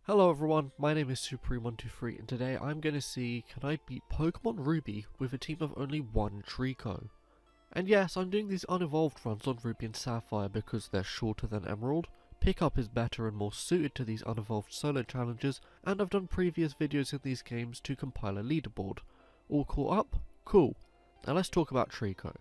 Hello everyone, my name is Supreme123 and today I'm going to see can I beat Pokémon Ruby with a team of only one Treecko. And yes, I'm doing these unevolved runs on Ruby and Sapphire because they're shorter than Emerald, pickup is better and more suited to these unevolved solo challenges, and I've done previous videos in these games to compile a leaderboard. All caught up? Cool. Now let's talk about Treecko.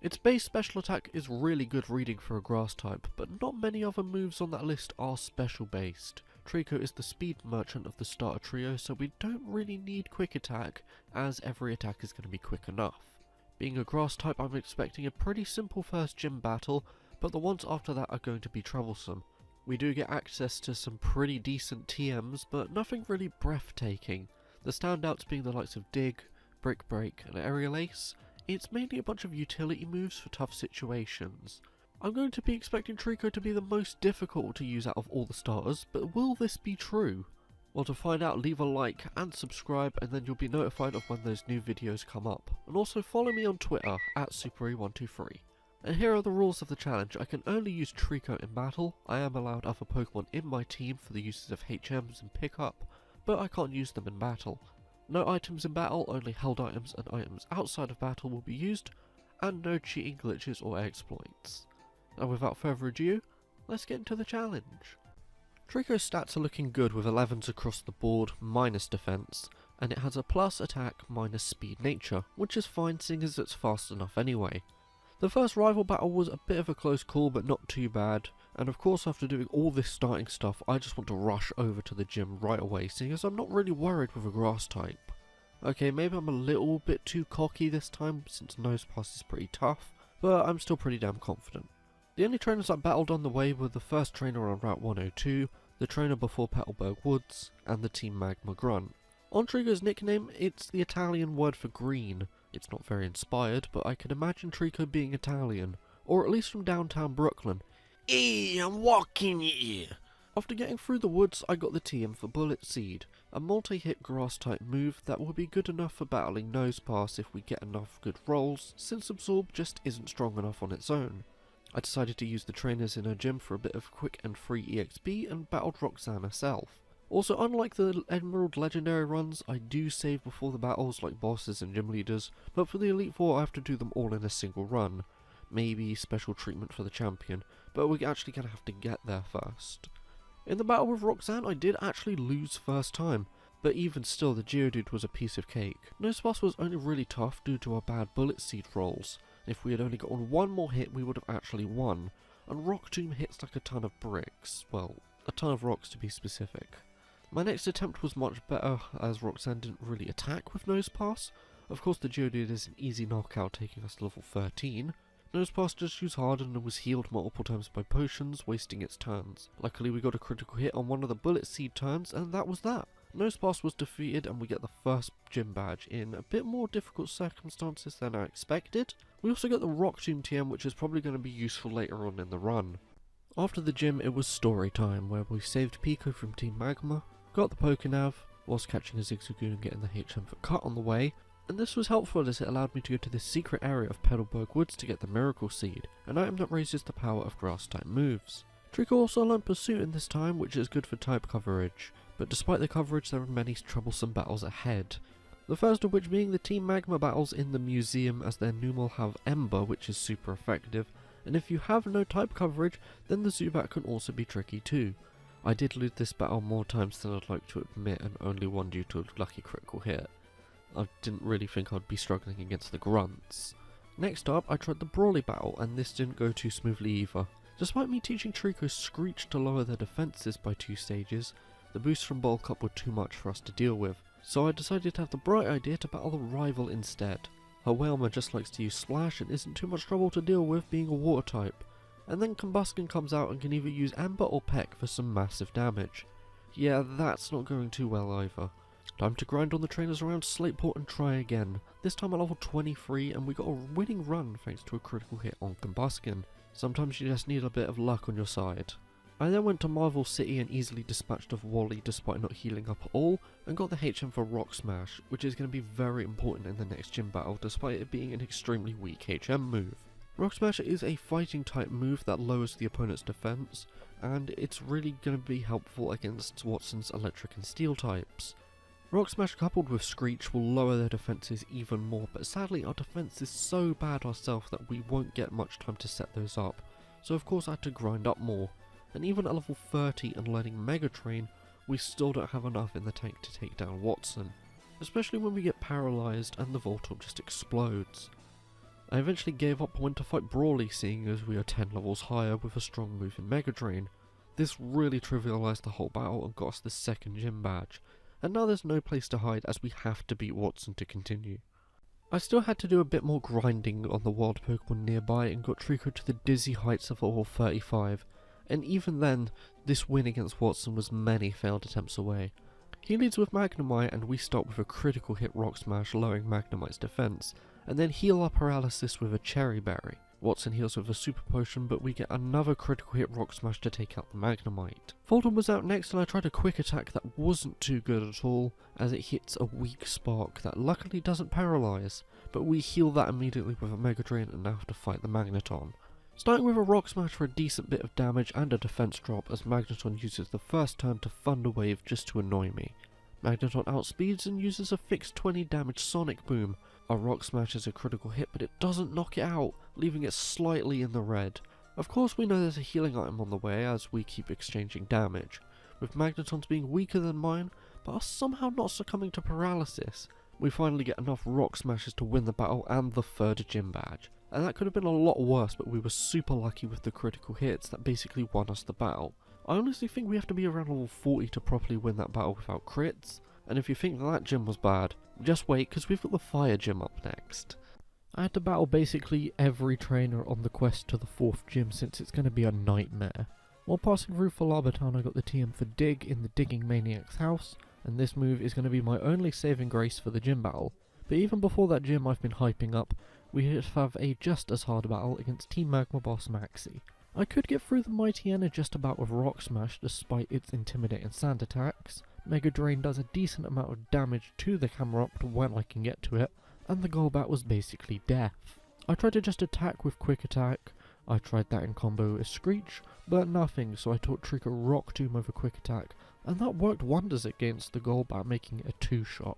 Its base special attack is really good reading for a grass type, but not many other moves on that list are special based. Treecko is the speed merchant of the starter trio, so we don't really need quick attack, as every attack is going to be quick enough. Being a grass type, I'm expecting a pretty simple first gym battle, but the ones after that are going to be troublesome. We do get access to some pretty decent TMs, but nothing really breathtaking. The standouts being the likes of Dig, Brick Break and Aerial Ace. It's mainly a bunch of utility moves for tough situations. I'm going to be expecting Treecko to be the most difficult to use out of all the starters, but will this be true? Well, to find out, leave a like and subscribe, and then you'll be notified of when those new videos come up. And also follow me on Twitter at Supreme123. And here are the rules of the challenge. I can only use Treecko in battle. I am allowed other Pokemon in my team for the uses of HMs and pickup, but I can't use them in battle. No items in battle, only held items and items outside of battle will be used, and no cheating, glitches or exploits. And without further ado, let's get into the challenge. Treecko's stats are looking good with 11s across the board, minus defense, and it has a plus attack minus speed nature, which is fine seeing as it's fast enough anyway. The first rival battle was a bit of a close call but not too bad, and of course after doing all this starting stuff I just want to rush over to the gym right away seeing as I'm not really worried with a grass type. Okay, maybe I'm a little bit too cocky this time since Nosepass is pretty tough, but I'm still pretty damn confident. The only trainers I battled on the way were the first trainer on Route 102, the trainer before Petalburg Woods, and the Team Magma Grunt. On Treecko's nickname, it's the Italian word for green. It's not very inspired, but I can imagine Treecko being Italian, or at least from downtown Brooklyn. Hey, I'm walking here! After getting through the woods, I got the TM for Bullet Seed, a multi-hit grass type move that will be good enough for battling Nosepass if we get enough good rolls, since Absorb just isn't strong enough on its own. I decided to use the trainers in her gym for a bit of quick and free EXP and battled Roxanne herself. Also, unlike the Emerald Legendary runs, I do save before the battles like bosses and gym leaders, but for the Elite Four I have to do them all in a single run. Maybe special treatment for the champion, but we're actually going to have to get there first. In the battle with Roxanne I did actually lose first time, but even still the Geodude was a piece of cake. Nosepass was only really tough due to our bad Bullet Seed rolls. If we had only gotten one more hit we would have actually won, and Rock Tomb hits like a ton of bricks, well, a ton of rocks to be specific. My next attempt was much better as Roxanne didn't really attack with Nosepass. Of course the Geodude is an easy knockout taking us to level 13. Nosepass just used Harden and was healed multiple times by potions, wasting its turns. Luckily we got a critical hit on one of the Bullet Seed turns and that was that. Nosepass was defeated and we get the first gym badge in a bit more difficult circumstances than I expected. We also get the Rock Tomb TM, which is probably going to be useful later on in the run. After the gym it was story time, where we saved Pico from Team Magma, got the Pokénav, whilst catching a Zigzagoon and getting the HM for Cut on the way, and this was helpful as it allowed me to go to this secret area of Petalburg Woods to get the Miracle Seed, an item that raises the power of grass type moves. Treecko also learned Pursuit in this time, which is good for type coverage, but despite the coverage there are many troublesome battles ahead. The first of which being the Team Magma battles in the museum, as their Numal have Ember, which is super effective, and if you have no type coverage then the Zubat can also be tricky too. I did lose this battle more times than I'd like to admit and only one due to a lucky critical hit. I didn't really think I'd be struggling against the grunts. Next up I tried the Brawly battle and this didn't go too smoothly either. Despite me teaching Treecko Screech to lower their defences by 2 stages, the boosts from Bulk Up were too much for us to deal with, so I decided to have the bright idea to battle the rival instead. Her Wailmer just likes to use Splash and isn't too much trouble to deal with being a water type, and then Combusken comes out and can either use Ember or Peck for some massive damage. Yeah, that's not going too well either. Time to grind on the trainers around Slateport and try again. This time at level 23 and we got a winning run thanks to a critical hit on Combusken. Sometimes you just need a bit of luck on your side. I then went to Marvel City and easily dispatched of Wally despite not healing up at all, and got the HM for Rock Smash, which is going to be very important in the next gym battle despite it being an extremely weak HM move. Rock Smash is a fighting type move that lowers the opponent's defense, and it's really going to be helpful against Watson's electric and steel types. Rock Smash coupled with Screech will lower their defences even more, but sadly our defence is so bad ourselves that we won't get much time to set those up, so of course I had to grind up more, and even at level 30 and learning Mega Train, we still don't have enough in the tank to take down Watson, especially when we get paralysed and the Voltorb just explodes. I eventually gave up and went to fight Brawly, seeing as we are 10 levels higher with a strong move in Mega Drain. This really trivialised the whole battle and got us the second gym badge, and now there's no place to hide as we have to beat Watson to continue. I still had to do a bit more grinding on the wild Pokemon nearby and got Treecko to the dizzy heights of level 35, and even then, this win against Watson was many failed attempts away. He leads with Magnemite and we start with a critical hit Rock Smash lowering Magnemite's defense, and then heal our paralysis with a Cherry Berry. Watson heals with a Super Potion, but we get another critical hit Rock Smash to take out the Magnemite. Voltorb was out next and I tried a quick attack that wasn't too good at all, as it hits a weak Spark that luckily doesn't paralyze, but we heal that immediately with a Mega Drain and now have to fight the Magneton. Starting with a Rock Smash for a decent bit of damage and a defense drop as Magneton uses the first turn to Thunder Wave just to annoy me. Magneton outspeeds and uses a fixed 20 damage Sonic Boom. Our Rock Smash is a critical hit, but it doesn't knock it out, leaving it slightly in the red. Of course we know there's a healing item on the way as we keep exchanging damage, with Magnetons being weaker than mine, but are somehow not succumbing to paralysis. We finally get enough Rock Smashes to win the battle and the third gym badge. And that could have been a lot worse, but we were super lucky with the critical hits that basically won us the battle. I honestly think we have to be around level 40 to properly win that battle without crits, and if you think that gym was bad, just wait because we've got the fire gym up next. I had to battle basically every trainer on the quest to the 4th gym since it's going to be a nightmare. While passing through Falaba Town I got the TM for Dig in the Digging Maniac's house, and this move is going to be my only saving grace for the gym battle. But even before that gym I've been hyping up, we have a just as hard battle against Team Magma boss Maxi. I could get through the Mighty Enna just about with Rock Smash despite its intimidating sand attacks. Mega Drain does a decent amount of damage to the Camerupt when I can get to it, and the Golbat was basically death. I tried to just attack with Quick Attack, I tried that in combo with Screech, but nothing, so I taught Treecko Rock Tomb over Quick Attack, and that worked wonders against the Golbat, making it a 2-shot.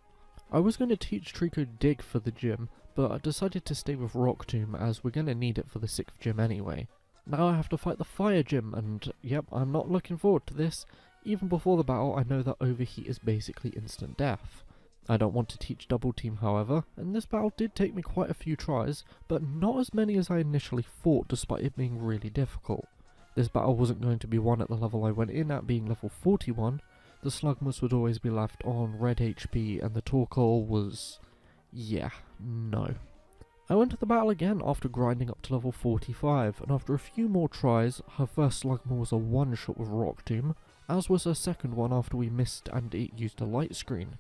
I was going to teach Treecko Dig for the gym, but I decided to stay with Rock Tomb as we're going to need it for the 6th gym anyway. Now I have to fight the Fire Gym, and yep, I'm not looking forward to this. Even before the battle I know that Overheat is basically instant death. I don't want to teach Double Team however, and this battle did take me quite a few tries, but not as many as I initially thought despite it being really difficult. This battle wasn't going to be won at the level I went in at, being level 41, the Slugmas would always be left on red HP and the Torkoal was... yeah, no. I went to the battle again after grinding up to level 45, and after a few more tries, her first Slugma was a one-shot with Rock Tomb, as was her second one after we missed and it used a light screen.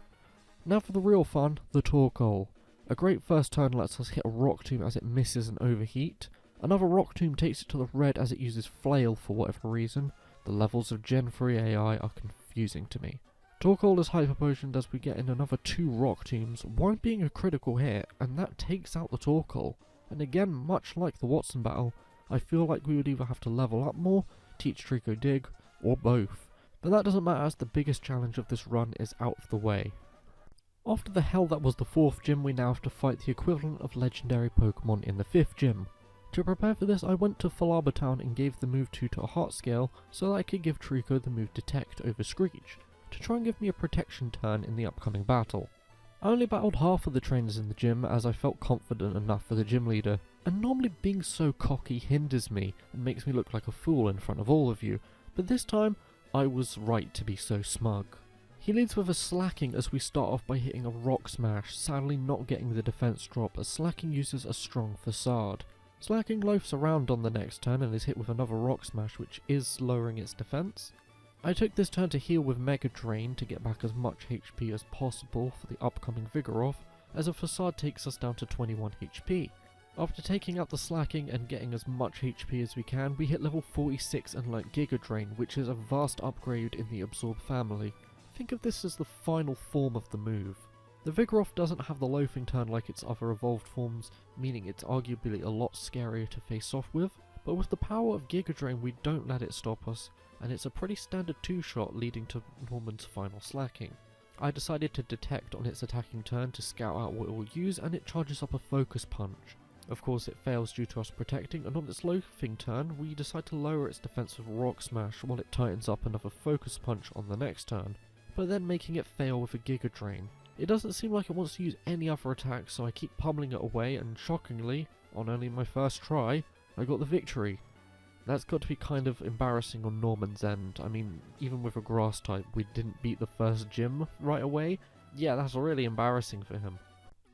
Now for the real fun, the Torkoal. A great first turn lets us hit a Rock Tomb as it misses an Overheat. Another Rock Tomb takes it to the red as it uses Flail for whatever reason. The levels of Gen 3 AI are confusing to me. Torkoal is Hyper Potioned as we get in another 2 Rock Tombs, one being a critical hit, and that takes out the Torkoal. And again, much like the Watson battle, I feel like we would either have to level up more, teach Treecko Dig, or both. But that doesn't matter as the biggest challenge of this run is out of the way. After the hell that was the 4th gym, we now have to fight the equivalent of legendary Pokemon in the 5th gym. To prepare for this, I went to Falaba Town and gave the move 2 to a heart scale so that I could give Treecko the move Detect over Screech, to try and give me a protection turn in the upcoming battle. I only battled half of the trainers in the gym as I felt confident enough for the gym leader, and normally being so cocky hinders me and makes me look like a fool in front of all of you, but this time I was right to be so smug. He leads with a Slacking as we start off by hitting a Rock Smash, sadly not getting the defense drop as Slacking uses a strong Facade. Slacking loafs around on the next turn and is hit with another Rock Smash which is lowering its defense. I took this turn to heal with Mega Drain to get back as much HP as possible for the upcoming Vigoroth, as a Facade takes us down to 21 HP. After taking out the Slacking and getting as much HP as we can, we hit level 46 and learnt Giga Drain, which is a vast upgrade in the Absorb family. Think of this as the final form of the move. The Vigoroth doesn't have the loafing turn like its other evolved forms, meaning it's arguably a lot scarier to face off with, but with the power of Giga Drain we don't let it stop us, and it's a pretty standard 2-shot leading to Norman's final slacking. I decided to detect on its attacking turn to scout out what it will use, and it charges up a focus punch. Of course it fails due to us protecting, and on its loafing turn we decide to lower its defense with Rock Smash while it tightens up another focus punch on the next turn, but then making it fail with a Giga Drain. It doesn't seem like it wants to use any other attacks, so I keep pummeling it away, and shockingly, on only my first try, I got the victory. That's got to be kind of embarrassing on Norman's end. I mean, even with a grass type, we didn't beat the first gym right away. Yeah, that's really embarrassing for him.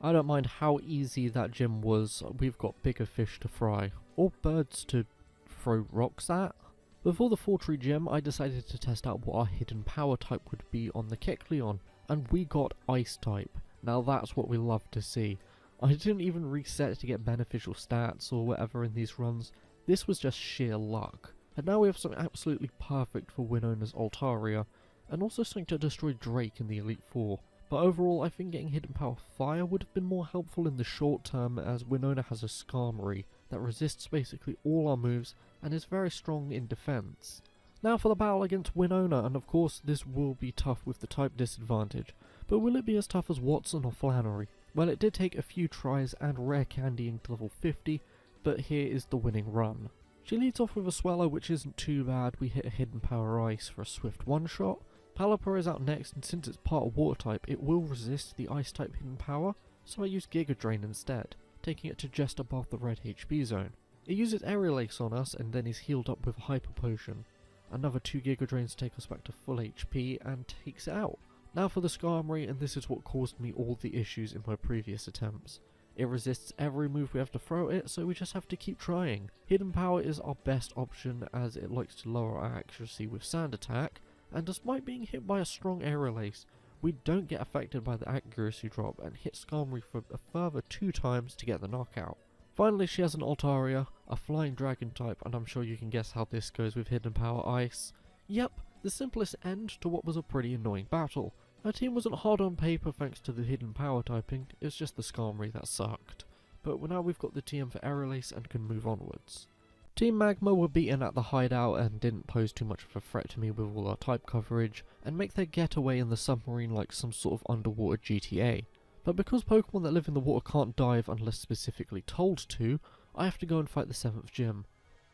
I don't mind how easy that gym was. We've got bigger fish to fry, or birds to throw rocks at. Before the 4-tree gym, I decided to test out what our hidden power type would be on the Kecleon, and we got Ice type. Now that's what we love to see. I didn't even reset to get beneficial stats or whatever in these runs. This was just sheer luck. And now we have something absolutely perfect for Winona's Altaria, and also something to destroy Drake in the Elite Four. But overall, I think getting Hidden Power Fire would have been more helpful in the short term, as Winona has a Skarmory that resists basically all our moves and is very strong in defense. Now for the battle against Winona, and of course this will be tough with the type disadvantage, but will it be as tough as Watson or Flannery? Well, it did take a few tries and rare candying to level 50, but here is the winning run. She leads off with a Swellow, which isn't too bad. We hit a Hidden Power Ice for a swift one-shot. Pelipper is out next, and since it's part of Water type, it will resist the Ice type Hidden Power, so I use Giga Drain instead, taking it to just above the red HP zone. It uses Aerial Ace on us, and then is healed up with a Hyper Potion. Another 2 Giga Drains take us back to full HP, and takes it out. Now for the Skarmory, and this is what caused me all the issues in my previous attempts. It resists every move we have to throw at it, so we just have to keep trying. Hidden Power is our best option, as it likes to lower our accuracy with Sand Attack, and despite being hit by a strong Aerial Ace, we don't get affected by the accuracy drop and hit Skarmory for a further 2 times to get the knockout. Finally, she has an Altaria, a Flying Dragon type, and I'm sure you can guess how this goes with Hidden Power Ice. Yep, the simplest end to what was a pretty annoying battle. Our team wasn't hard on paper thanks to the Hidden Power typing, it was just the Skarmory that sucked. But now we've got the TM for Aerial Ace and can move onwards. Team Magma were beaten at the hideout and didn't pose too much of a threat to me with all our type coverage, and make their getaway in the submarine like some sort of underwater GTA. But because Pokemon that live in the water can't dive unless specifically told to, I have to go and fight the 7th gym.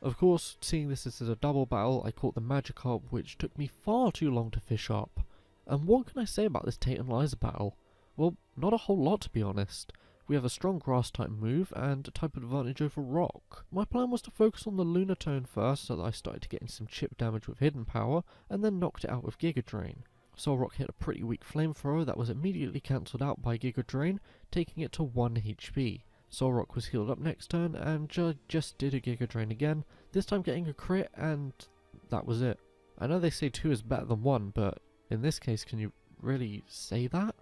Of course, seeing this as a double battle, I caught the Magikarp, which took me far too long to fish up. And what can I say about this Tate and Liza battle? Well, not a whole lot to be honest. We have a strong grass type move and a type advantage over rock. My plan was to focus on the Lunatone first so that I started to get in some chip damage with Hidden Power, and then knocked it out with Giga Drain. Solrock hit a pretty weak flamethrower that was immediately cancelled out by Giga Drain, taking it to 1 HP. Solrock was healed up next turn and just did a Giga Drain again, this time getting a crit, and that was it. I know they say 2 is better than 1, but in this case, can you really say that?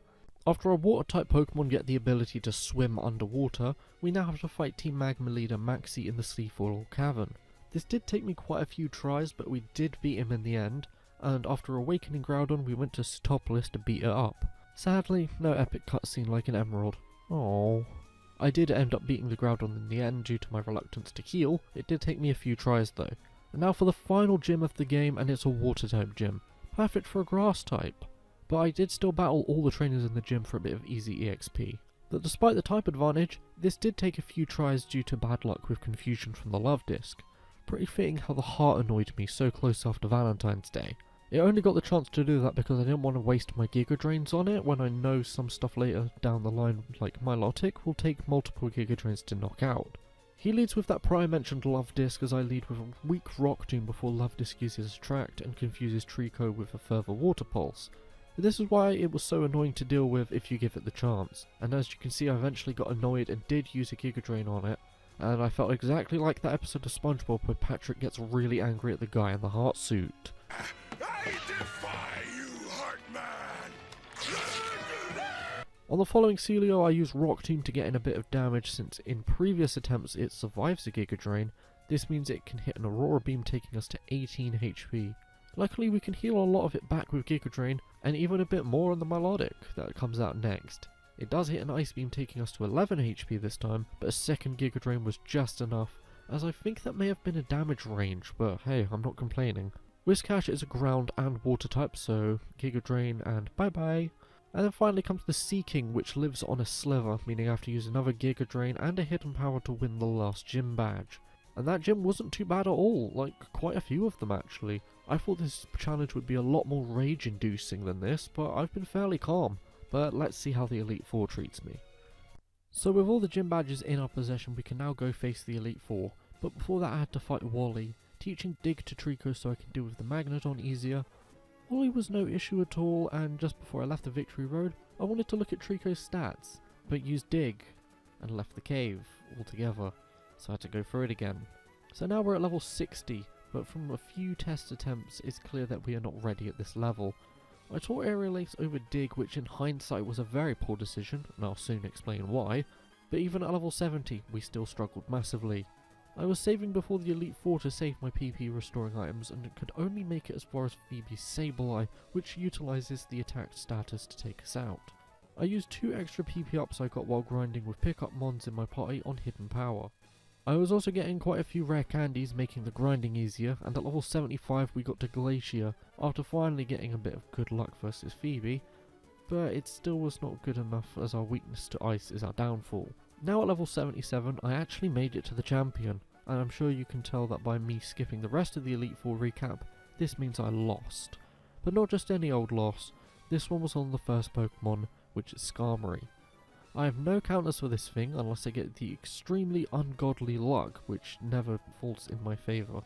After our water type Pokemon get the ability to swim underwater, we now have to fight Team Magma leader Maxie in the Sleafall Cavern. This did take me quite a few tries, but we did beat him in the end, and after awakening Groudon we went to Sootopolis to beat it up. Sadly, no epic cutscene like an Emerald. Aww. I did end up beating the Groudon in the end due to my reluctance to heal. It did take me a few tries though. And now for the final gym of the game, and it's a water type gym. Perfect for a grass type. But I did still battle all the trainers in the gym for a bit of easy EXP. But despite the type advantage, this did take a few tries due to bad luck with confusion from the love disc. Pretty fitting how the heart annoyed me so close after Valentine's Day. It only got the chance to do that because I didn't want to waste my Giga Drains on it when I know some stuff later down the line like Milotic will take multiple Giga Drains to knock out. He leads with that prior mentioned Love Disc, as I lead with a weak Rock Tomb before Love Disc uses Attract and confuses Treecko with a further Water Pulse. This is why it was so annoying to deal with if you give it the chance, and as you can see I eventually got annoyed and did use a Giga Drain on it, and I felt exactly like that episode of SpongeBob where Patrick gets really angry at the guy in the heart suit. I defy you, Heartman! On the following Celio I use Rock Tomb to get in a bit of damage, since in previous attempts it survives a Giga Drain. This means it can hit an Aurora Beam taking us to 18 HP. Luckily we can heal a lot of it back with Giga Drain, and even a bit more on the Milotic that comes out next. It does hit an Ice Beam taking us to 11 HP this time, but a second Giga Drain was just enough, as I think that may have been a damage range, but hey, I'm not complaining. Whiscash is a ground and water type, so Giga Drain and bye bye. And then finally comes the Sea King, which lives on a sliver, meaning I have to use another Giga Drain and a hidden power to win the last gym badge. And that gym wasn't too bad at all, like quite a few of them actually. I thought this challenge would be a lot more rage inducing than this, but I've been fairly calm. But let's see how the Elite Four treats me. So with all the gym badges in our possession, we can now go face the Elite Four. But before that I had to fight Wally, teaching Dig to Treecko so I can deal with the Magneton easier. Wally was no issue at all, and just before I left the Victory Road, I wanted to look at Treecko's stats, but used Dig, and left the cave altogether, so I had to go through it again. So now we're at level 60, but from a few test attempts it's clear that we are not ready at this level. I taught Aerial Ace over Dig, which in hindsight was a very poor decision, and I'll soon explain why, but even at level 70 we still struggled massively. I was saving before the Elite Four to save my PP restoring items, and could only make it as far as Phoebe's Sableye, which utilises the attack status to take us out. I used 2 extra PP ups I got while grinding with pickup mons in my party on hidden power. I was also getting quite a few rare candies, making the grinding easier, and at level 75 we got to Glacier, after finally getting a bit of good luck versus Phoebe, but it still was not good enough as our weakness to ice is our downfall. Now at level 77 I actually made it to the champion, and I'm sure you can tell that by me skipping the rest of the Elite Four recap, this means I lost. But not just any old loss, this one was on the first Pokemon, which is Skarmory. I have no counters for this thing unless I get the extremely ungodly luck, which never falls in my favour.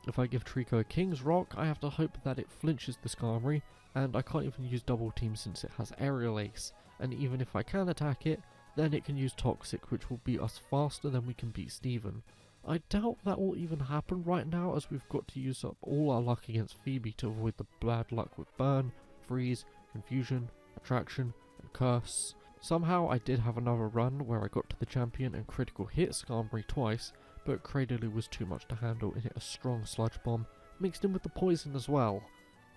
If I give Treecko a King's Rock, I have to hope that it flinches the Skarmory, and I can't even use Double Team since it has Aerial Ace, and even if I can attack it, then it can use Toxic, which will beat us faster than we can beat Steven. I doubt that will even happen right now, as we've got to use up all our luck against Phoebe to avoid the bad luck with Burn, Freeze, Confusion, Attraction, and Curse. Somehow I did have another run where I got to the champion and critical hit Skarmory twice, but Cradily was too much to handle and hit a strong Sludge Bomb, mixed in with the poison as well.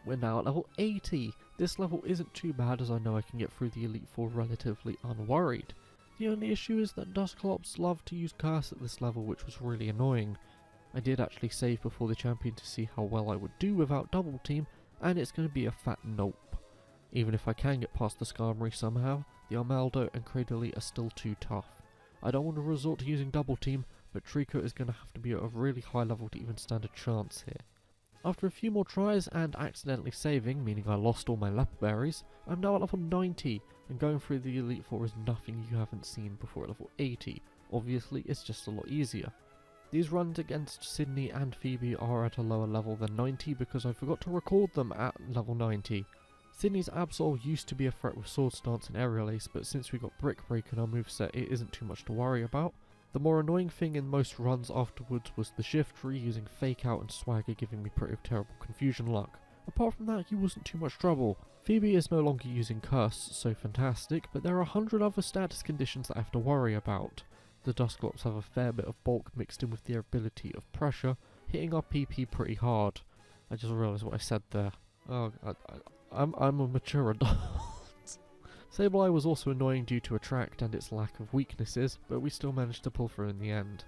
We're now at level 80. This level isn't too bad, as I know I can get through the Elite Four relatively unworried. The only issue is that Dusclops love to use Curse at this level, which was really annoying. I did actually save before the champion to see how well I would do without Double Team, and it's going to be a fat nope. Even if I can get past the Skarmory somehow, the Armaldo and Cradily are still too tough. I don't want to resort to using Double Team, but Treecko is going to have to be at a really high level to even stand a chance here. After a few more tries and accidentally saving, meaning I lost all my leper berries, I'm now at level 90, and going through the Elite Four is nothing you haven't seen before at level 80. Obviously, it's just a lot easier. These runs against Sydney and Phoebe are at a lower level than 90 because I forgot to record them at level 90. Sydney's Absol used to be a threat with Sword Stance and Aerial Ace, but since we got Brick Break in our moveset, it isn't too much to worry about. The more annoying thing in most runs afterwards was the Shiftry using Fake Out and Swagger giving me pretty terrible confusion luck. Apart from that, he wasn't too much trouble. Phoebe is no longer using Curse, so fantastic, but there are 100 other status conditions that I have to worry about. The Dusclops have a fair bit of bulk mixed in with their ability of pressure, hitting our PP pretty hard. I just realised what I said there. Oh, I'm a mature adult. Sableye was also annoying due to Attract and its lack of weaknesses, but we still managed to pull through in the end.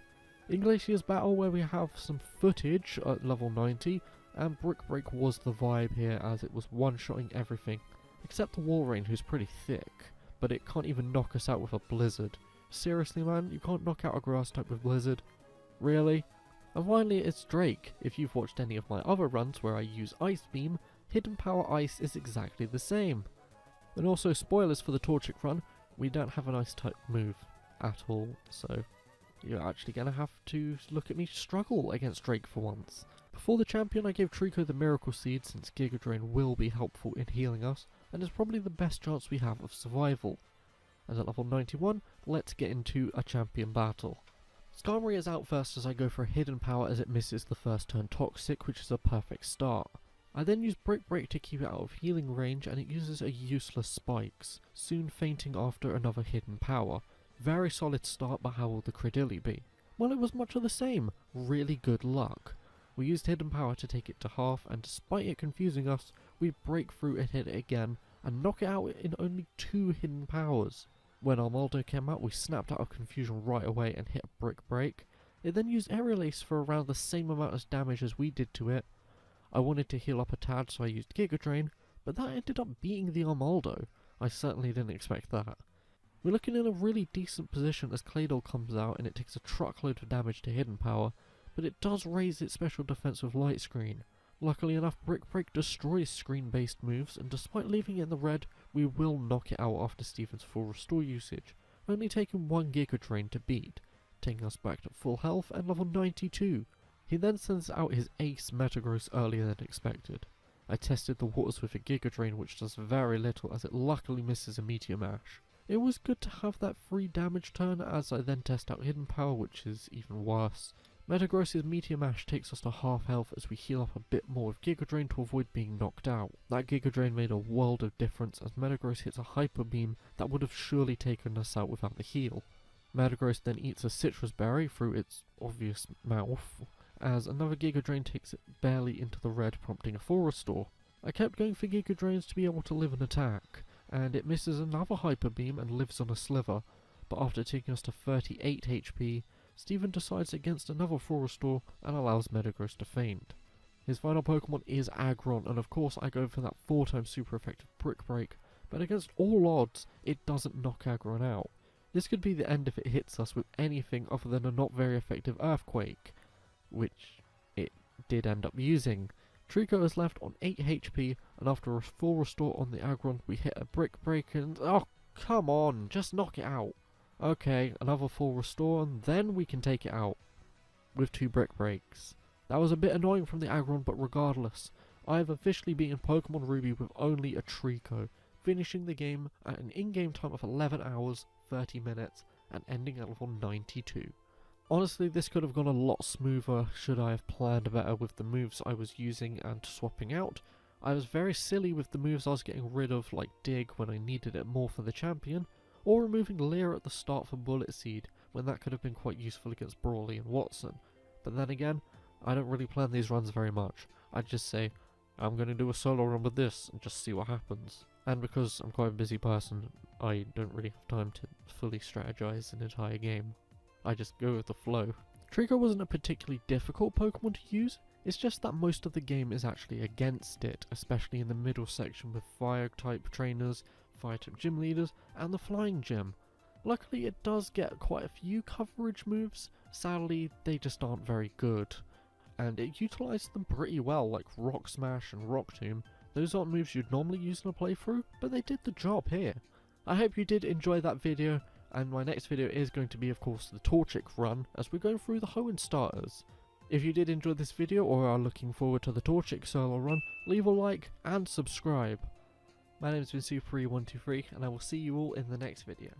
In Glacier's battle, where we have some footage at level 90, and Brick Break was the vibe here, as it was one-shotting everything, except the Walrein, who's pretty thick, but it can't even knock us out with a Blizzard. Seriously man, you can't knock out a grass type with Blizzard? Really? And finally it's Drake. If you've watched any of my other runs where I use Ice Beam, Hidden Power Ice is exactly the same. And also, spoilers for the Torchic run, we don't have an Ice type move at all, so you're actually going to have to look at me struggle against Drake for once. Before the champion I gave Treecko the Miracle Seed, since Giga Drain will be helpful in healing us, and is probably the best chance we have of survival. And at level 91, let's get into a champion battle. Skarmory is out first as I go for a Hidden Power as it misses the first turn Toxic, which is a perfect start. I then use Brick Break to keep it out of healing range, and it uses a useless Spikes, soon fainting after another Hidden Power. Very solid start, but how will the Cradily be? Well, it was much of the same. Really good luck. We used Hidden Power to take it to half, and despite it confusing us, we break through and hit it again, and knock it out in only 2 Hidden Powers. When Armaldo came out, we snapped out of confusion right away and hit a Brick Break. It then used Aerial Ace for around the same amount of damage as we did to it. I wanted to heal up a tad, so I used Giga Drain, but that ended up beating the Armaldo. I certainly didn't expect that. We're looking in a really decent position as Claydol comes out and it takes a truckload of damage to Hidden Power, but it does raise its special defense with Light Screen. Luckily enough, Brick Break destroys screen-based moves, and despite leaving it in the red, we will knock it out after Steven's full restore usage, only taking 1 Giga Drain to beat, taking us back to full health and level 92. He then sends out his ace Metagross earlier than expected. I tested the waters with a Giga Drain, which does very little as it luckily misses a Meteor Mash. It was good to have that free damage turn as I then test out Hidden Power, which is even worse. Metagross's Meteor Mash takes us to half health as we heal up a bit more with Giga Drain to avoid being knocked out. That Giga Drain made a world of difference as Metagross hits a Hyper Beam that would have surely taken us out without the heal. Metagross then eats a Citrus Berry through its obvious mouth, as another Giga Drain takes it barely into the red, prompting a full restore. I kept going for Giga Drains to be able to live an attack, and it misses another Hyper Beam and lives on a Sliver, but after taking us to 38 HP, Steven decides against another full restore and allows Metagross to faint. His final Pokemon is Aggron, and of course I go for that 4x super effective Brick Break, but against all odds, it doesn't knock Aggron out. This could be the end if it hits us with anything other than a not very effective Earthquake, which it did end up using. Treecko is left on 8 HP, and after a full restore on the Aggron, we hit a Brick Break and oh, come on, just knock it out. Okay, another full restore, and then we can take it out with 2 Brick Breaks. That was a bit annoying from the Aggron, but regardless, I have officially beaten Pokemon Ruby with only a Treecko, finishing the game at an in-game time of 11 hours, 30 minutes, and ending at level 92. Honestly, this could have gone a lot smoother should I have planned better with the moves I was using and swapping out. I was very silly with the moves I was getting rid of, like Dig when I needed it more for the champion, or removing Leer at the start for Bullet Seed, when that could have been quite useful against Brawley and Watson. But then again, I don't really plan these runs very much. I just say, I'm going to do a solo run with this, and just see what happens. And because I'm quite a busy person, I don't really have time to fully strategize an entire game. I just go with the flow. Treecko wasn't a particularly difficult Pokemon to use, it's just that most of the game is actually against it, especially in the middle section with Fire-type trainers, Fire-type gym leaders, and the Flying Gym. Luckily it does get quite a few coverage moves, sadly they just aren't very good. And it utilised them pretty well, like Rock Smash and Rock Tomb. Those aren't moves you'd normally use in a playthrough, but they did the job here. I hope you did enjoy that video, and my next video is going to be of course the Torchic run, as we're going through the Hoenn starters. If you did enjoy this video or are looking forward to the Torchic solo run, leave a like and subscribe. My name has been Super123, and I will see you all in the next video.